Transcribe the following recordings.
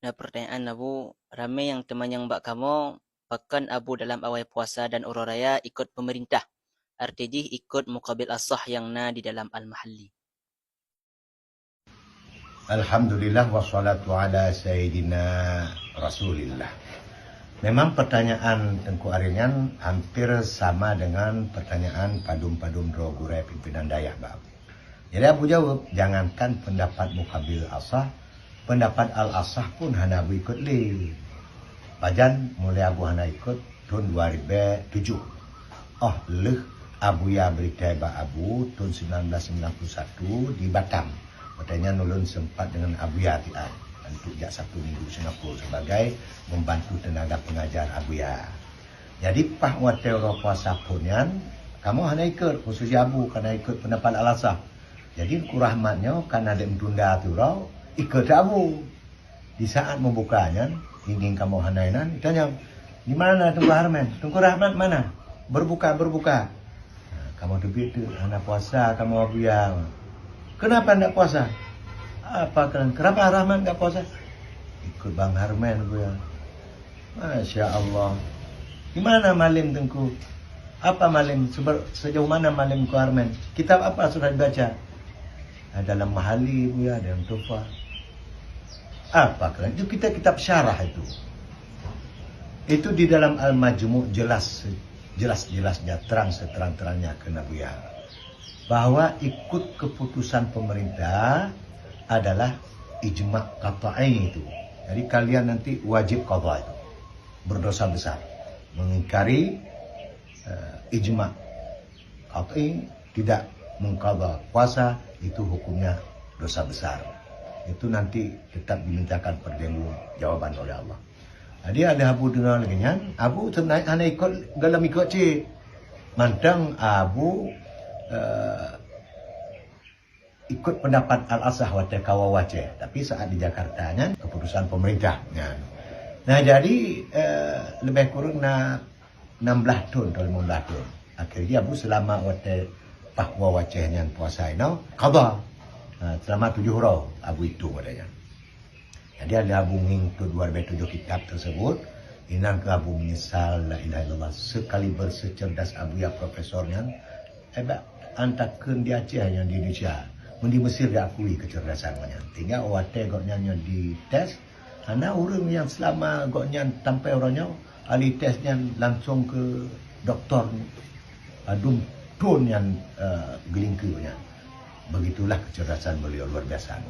Nah, pertanyaan Abu, ramai yang teman yang mbak kamu, bahkan Abu dalam awal puasa dan urut raya ikut pemerintah. Artinya ikut mukabil asah yang na di dalam al-mahalli. Alhamdulillah wassalatu ala sayyidina Rasulillah. Memang pertanyaan Tengku Arinyan hampir sama dengan pertanyaan padum-padum Drogure pimpinan Dayak, Bab. Jadi aku jawab, jangankan pendapat mukabil asah, pendapat al-asah pun hana aku ikut li. Bajan mulai Abu hana ikut tahun 2007. Oh, leh Abu ya berita Abu tahun 1991 di Batam. Katanya nulun sempat dengan Abu ya untuk jak 1 minggu di Singapura sebagai membantu tenaga pengajar Abu ya. Jadi pah watel puasa punyan, kamu hanya ikut khususnya Abu karena ikut pendapat al-asah. Jadi kurahmatnya karena ada tunda tu rau ikut Abu. Di saat membukanya, ingin kamu hanainan, ditanya, di mana Tunggu Harman? Tunggu Rahmat mana? Berbuka. Nah, kamu debit tu, anak puasa, kamu Abu ya. Kenapa tidak puasa? Kenapa Rahman tidak puasa? Ikut Bang Harman Abu ya. Masya Allah. Di mana malim Tengku? Apa malim? Sejauh mana malim ku Harman? Kitab apa sudah dibaca? Dalam Mahali Abu ya, dalam Tufa. Apa kan? Itu kita kitab syarah itu. Itu di dalam Al-Majmu' jelas-jelasnya terang seterang-terangnya ke Nabi ya. Bahwa ikut keputusan pemerintah adalah ijma' qata'i itu. Jadi kalian nanti wajib qadha itu. Berdosa besar. Mengingkari ijma' qata'i, tidak mengqadha puasa, itu hukumnya dosa besar. Itu nanti tetap dimintakan pertanggungjawaban oleh Allah. Jadi ada Abu dengar lagi kan? Abu sebenarnya ikut dalam ikut cik. Mantang Abu ikut pendapat al-asah wa kawawace. Tapi saat di Jakarta kan keputusan pemerintah. Nah jadi lebih kurang 16 tahun atau 15 tahun. Akhirnya Abu selama waktu pahwa wacehnya puasa ini qadha. Selama 7 hari Abu itu katanya. Jadi ada Abu mengikut 2007 kitab tersebut. Inang ke Abu menyesal la ilaha illallah. Sekali bersecerdas Abu ya profesornya. Antakan di Aceh yang di Indonesia. Di Mesir diakui kecerdasannya. Tinggal awate goknya di tes. Karena orang yang selama goknya sampai orangnya. Ahli tesnya langsung ke doktor. Adum tun yang gelingkunya. Begitulah kecerdasan beliau luar biasa.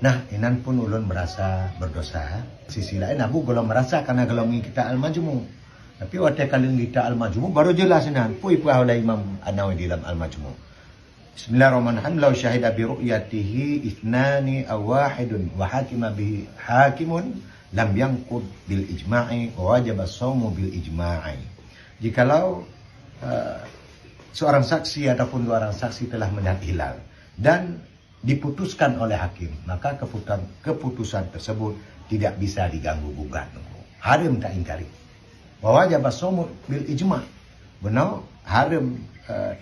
Nah, inan pun ulun merasa berdosa. Sisi lain Abu belum merasa karena kalau kita Al-Majmu'. Tapi waktu kali kita Al-Majmu' baru jelas inan. Puih-puih oleh Imam An-Nawawi dalam Al-Majmu'. Bismillahirrahmanirrahim. Lau syahida bi ru'yatihi ithnani aw wahidun wa hakima bihi hakimun lam yanqud bil ijma'i wa wajaba as-shawmu bil ijma'i. Jikalau seorang saksi ataupun 2 orang saksi telah melihat hilal dan diputuskan oleh hakim, maka keputusan tersebut tidak bisa diganggu gugat. Haram tak ingkari. Bahwa wajib as-shawmu bil ijma'. Benar, haram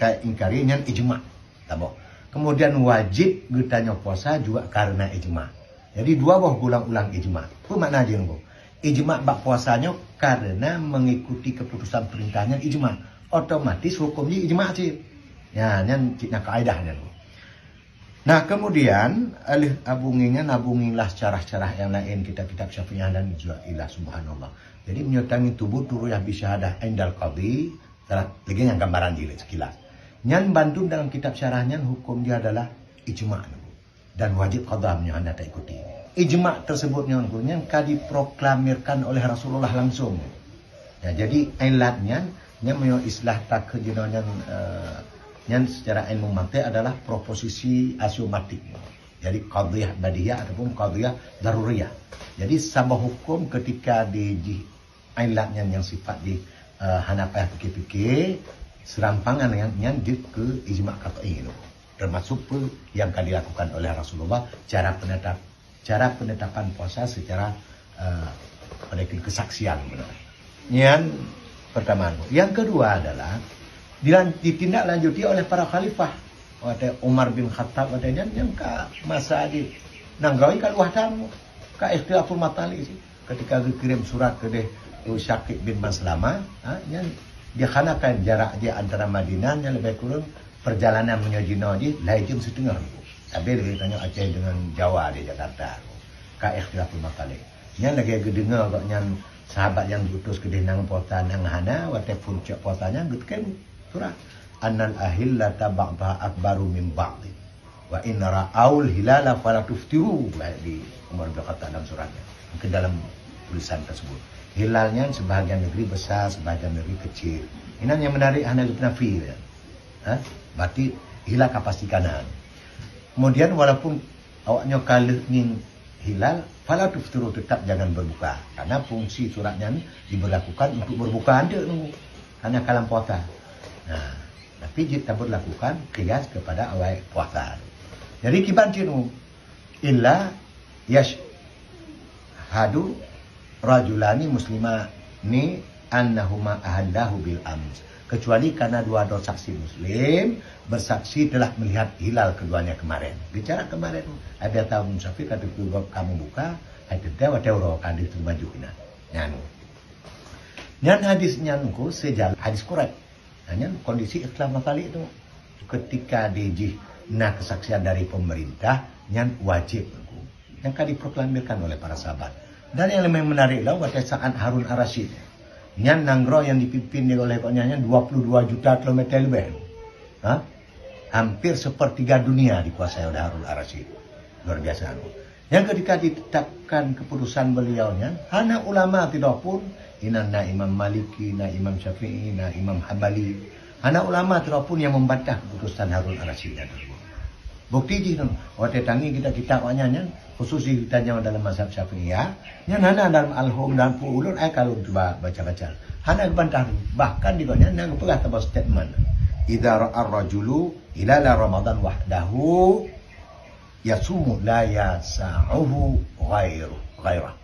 tak ingkari dengan ijma'. Kemudian wajib getanya puasa juga karena ijma'. Jadi 2 buah ulang-ulang ijma'. Apa makna dia nunggu? Ijma' bak puasanya karena mengikuti keputusan perintahnya ijma'. Otomatis hukumnya ijma' sih. Ya, ini kaidahnya. Nah kemudian alih abunginlah cara-cara yang lain kitab-kitab Syafi'iyah dan juga ilah subhanallah. Jadi menyotangi tubuh turuyah bisyahadah indal qadhi. Lagi yang gambaran jilid sekilas. Nyan bantu dalam kitab syarahnya hukum dia adalah ijma' dan wajib qadhamnya anda tak ikuti. Ijma' tersebutnya yang diproklamirkan oleh Rasulullah langsung. Ya, jadi ilatnya yang islah tak kejadian yang secara ilmu mantik adalah proposisi asiomatik. Jadi qadhiyah badiyah ataupun qadhiyah daruriyah. Jadi sabah hukum ketika di ilatnya yang sifat di Hanafiyah fikih serampangan yang ke ijma' qat'i itu. Termasuk yang akan dilakukan oleh Rasulullah cara penetapan puasa secara pada kesaksian benar. Yang pertama. Yang kedua adalah ditindaklanjuti oleh para khalifah. Ada Umar bin Khattab adanya yang ke masa di nanggawi kaluah tamu. Ka ikhtilaful matali sih. Ketika kirim surat ke dia Syakib bin Maslama, yang dia khanakan jarak dia antara Madinah yang lebih kurang perjalanan menuju Najd 2 jam setengah. Tapi dia tanya Aceh dengan Jawa di Jakarta. Ka ikhtilaful matali. Yang lagi dengar kok yang sahabat yang diutus ke dinang pota nang hana wate puncak potanya gutken surah annal ahillata ba'dha akbaru min ba'd wa in ra'aul hilala fala tuftiru di Umar bin Khattab dalam suratnya ke dalam tulisan tersebut hilalnya sebahagian negeri besar sebahagian negeri kecil ini yang menarik hana nafi ya. Berarti hilal kapastikan kemudian walaupun awaknya kalah ning hilal fala tuftiru tetap jangan berbuka karena fungsi suratnya diberlakukan untuk berbuka anda karena kalam puasa. Nah, tapi jika berlakukan kias kepada awal puasa. Jadi kiban cinu illa yashhadu rajulani muslimani annahuma ahallahu bil ams kecuali karena dua saksi muslim bersaksi telah melihat hilal keduanya kemarin. Bicara kemarin, ada tahu musafir kata kamu buka, ada dewa teuro kali itu maju kena. Nyan hadisnya nuku sejalan hadis korek. Hanya kondisi ikhtilaf kali itu ketika dijih kesaksian dari pemerintah nyan wajib nuku yang kali diproklamirkan oleh para sahabat. Dan yang lebih menarik lah pada saat Harun Ar-Rasyid. Nyan Nanggro yang dipimpin oleh koknya 22 juta kilometer lebih. Hampir sepertiga dunia dikuasai oleh Harun Ar-Rasyid. Luar biasa. Yang ketika ditetapkan keputusan beliaunya, hana ulama tidak pun, na Imam Maliki, na Imam Syafi'i, na Imam Hambali. Hana ulama tidak pun yang membantah keputusan Harun Ar-Rasyid tersebut. Bukti ji tu, waktu tangi kita wanya khusus kita dalam mazhab Syafi'iyah, yang hana dalam Al-Hum dan Pu'ulun, kalau coba baca-baca. Hana kebantah, bahkan di bawahnya nang pernah tambah statement. Idza ra'a ar-rajulu hilala Ramadan wahdahu yasumu la yasa'uhu ghairah.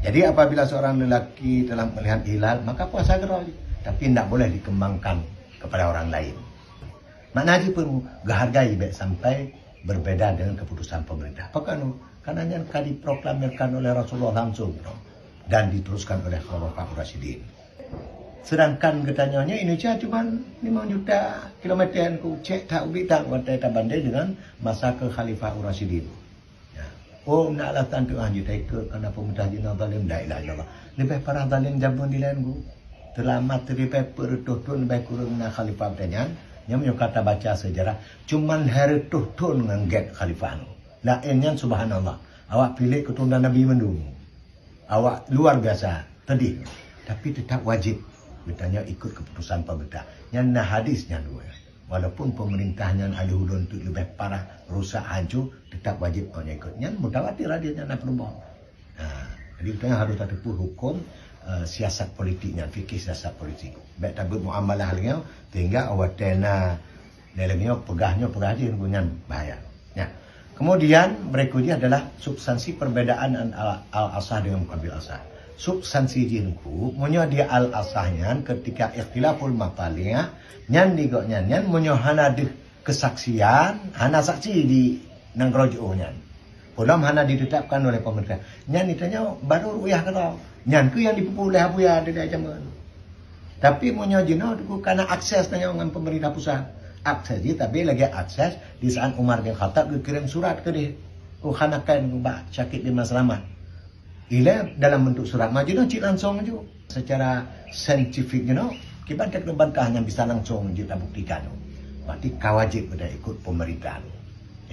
Jadi apabila seorang lelaki telah melihat hilal maka puasa gerah, tapi tidak boleh dikembangkan kepada orang lain. Maknanya pun hargai baik sampai berbeda dengan keputusan pemerintah. Apakah karena yang diproklamirkan oleh Rasulullah langsung dan diteruskan oleh Khulafaur Rasyidin. Sedangkan katanya Indonesia cuma 5 juta kilometer ku cek tak ubi tak wantai tak bandai dengan masa ke Khalifah Rasyidin. Ya. Oh nak alasan tu anjir ke kerana pemerintah jina zalim dah ilah Allah. Lebih parah zalim zaman di lain ku. Terlamat terlibat pertuhtun lebih kurang na Khalifah tanya. Yang kata baca sejarah cuman hari tuhtun ngangget Khalifah nu. Lainnya subhanallah. Awak pilih keturunan Nabi mendung. Awak luar biasa tadi. Tapi tetap wajib bertanya ikut keputusan pemerintah. Yang nah hadisnya dua. Walaupun pemerintahnya ada hudun untuk lebih parah, rusak, hancur, tetap wajib orang ikut. Yang mutawatir dia nak berubah. Jadi kita harus ada hukum siasat politiknya, fikir siasat politik. Baik tabut muamalah halnya, sehingga awak tena dalamnya pegahnya punya bahaya. Ya. Kemudian berikutnya adalah substansi perbedaan al-asah dengan muqabil asah. Substansi jinku munyo dia al asahnya ketika ikhtilaful matalinya nyan digoknya nyan munyo hana di kesaksian hana saksi di nang rojo nyan pulam hana ditetapkan oleh pemerintah nyan ditanya baru ruyah kata nyan ku yang dipupu oleh abuya ada zaman tapi munyo jino ku karena akses dengan pemerintah pusat akses dia tapi lagi akses di saat Umar bin Khattab kirim surat ke dia hanakan Mbak Syakib bin Maslamat Ila dalam bentuk surat maju cik langsung aja. Secara saintifik kita tak bantah yang bisa langsung kita buktikan. Berarti kawajib pada ikut pemerintahan.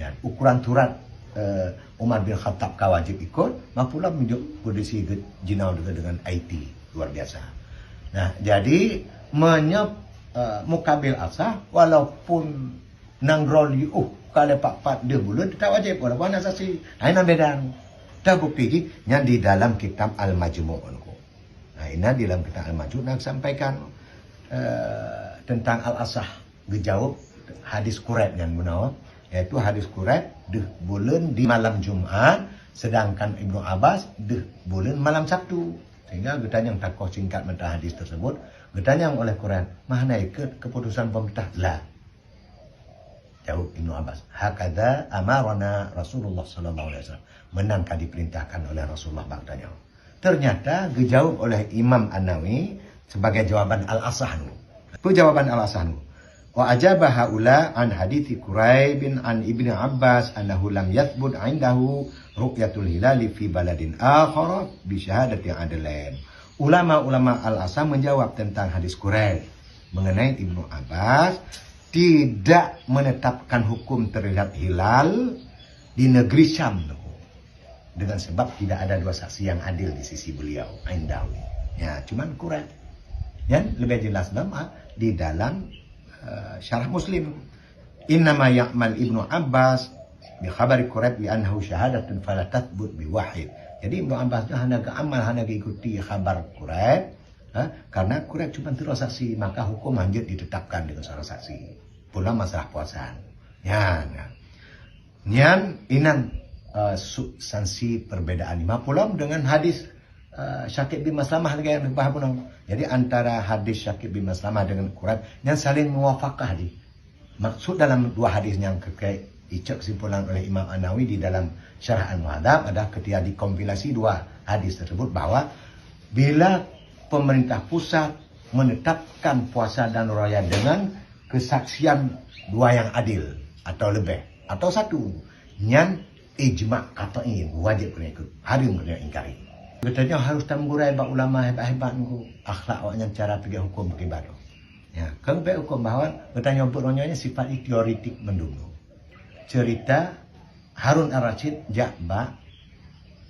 Ya, ukuran surat Umar bin Khattab kawajib ikut, mapulah menunjuk kondisi jinau dengan IT luar biasa. Nah, jadi mukabil asah walaupun nangroli kalau pak dia bulan tetap wajib walaupun asasi. Ini beda. Terbukti yang di dalam kitab Al-Majmu'. Nah, ini di dalam kitab Al-Majmu' nak sampaikan tentang al-asah dijawab hadis Quraib yang menawa yaitu hadis Quraib deh bulan di malam Jumat sedangkan Ibnu Abbas deh bulan malam Sabtu sehingga getanya yang takoh singkat mentah hadis tersebut getanya oleh Quran mana ikut keputusan pemerintah lah Jawab Ibnu Abbas, hakadha amarana Rasulullah sallallahu alaihi wasallam. Menangkah diperintahkan oleh Rasulullah bagdanya. Ternyata dijawab oleh Imam An-Nawawi sebagai jawaban Al-Asahnu. Itu jawaban Al-Asahnu. Wa ajaba haula an hadithi Quraib bin an Ibnu Abbas annahu lam yathbut 'indahu ru'yatul hilali fi baladin akhar bi syahadati adlain. Ulama-ulama Al-Asah menjawab tentang hadis Quraib mengenai Ibnu Abbas tidak menetapkan hukum terlihat hilal di negeri Syam dengan sebab tidak ada dua saksi yang adil di sisi beliau. Indahu. Ya, cuman Quraib. Yang lebih jelas nama di dalam syarah Muslim. Innama ya'mal Ibnu Abbas bi khabari Quraib bi annahu syahadatun fala tathbut bi wahid. Jadi Ibnu Abbas hanya amal hanya ikuti khabar Quraib. Karena Quraib cuma terus saksi, maka hukum lanjut ditetapkan dengan seorang saksi. Pula masalah puasaan. Nyan inan substansi perbedaan 50 dengan hadis Syakib bin Maslamah dengan paham. Jadi antara hadis Syakib bin Maslamah dengan Quraib yang saling muwafaqah di. Maksud dalam dua hadis yang icap kesimpulan oleh Imam An-Nawawi di dalam Syarah Al-Muhadzab adalah ketika dikompilasi dua hadis tersebut bahwa bila pemerintah pusat menetapkan puasa dan raya dengan kesaksian dua yang adil atau lebih atau satu yang ijma' qat'i wajib kena ikut, haram kena ingkari. Katanya harus tamgurai bak ulama hebat-hebat ku akhlak awaknya cara pergi hukum beribadah. Ya, kalau baik hukum bahawa bertanya beronyanya sifat teoretik mendulu. Cerita Harun Ar-Rasyid jakba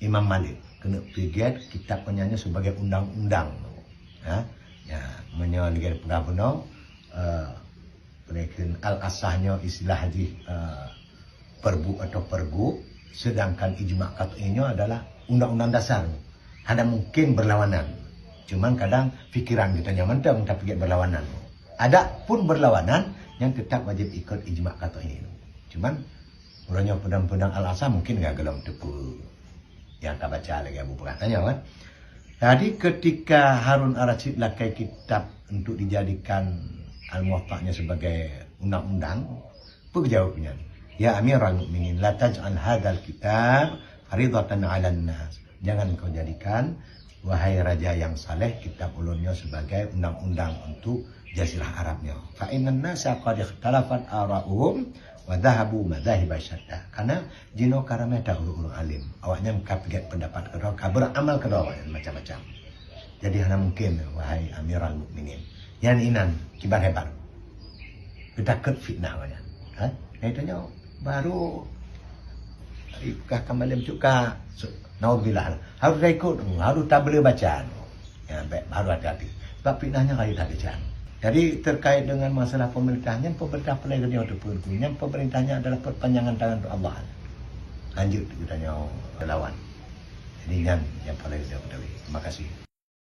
Imam Malik kena pergi kitab penyanyi sebagai undang-undang. Ya, menyoal pegawai al-asahnya istilah haji perbu atau pergub, sedangkan ijma' qat'inya adalah undang-undang dasar. Ada mungkin berlawanan. Cuman kadang fikiran kita yang mentang tapi berlawanan. Ada pun berlawanan yang tetap wajib ikut ijma' qat'i. Cuman urangnya pedang-pedang al-asah mungkin enggak gelam tepu yang tak baca lagi Abu Bakar kan. Jadi ketika Harun Ar-Rasyid lakai kitab untuk dijadikan Al-Muwatta'nya sebagai undang-undang, apa jawabnya? Ya Amirul Mukminin, la taj'al hadzal kitab faridatan 'alan nas. Jangan kau jadikan wahai raja yang saleh kitab ulunnya sebagai undang-undang untuk jazirah Arabnya. Fa innan nasa qad ikhtalafat ara'uhum wa dhahabu madzahib syatta. Karena jino karame tak ulun alim. Awaknya mengkapigat pendapat kedua, kabar amal kedua macam-macam. Jadi hanya mungkin wahai Amirul Mukminin. Yang inan kibar hebat. Ketakut fitnah awaknya. Itu baru ikah kembali cuka naudzubillah. Harus ikut, harus tak boleh baca. Ya, baru hati-hati. Sebab fitnahnya kali tak baca. Jadi terkait dengan masalah pemerintahnya, pemerintah pelajarnya untuk pergurunya, pemerintahnya adalah perpanjangan tangan untuk Allah. Lanjut kita lawan. Jadi yang paling saya Terima kasih.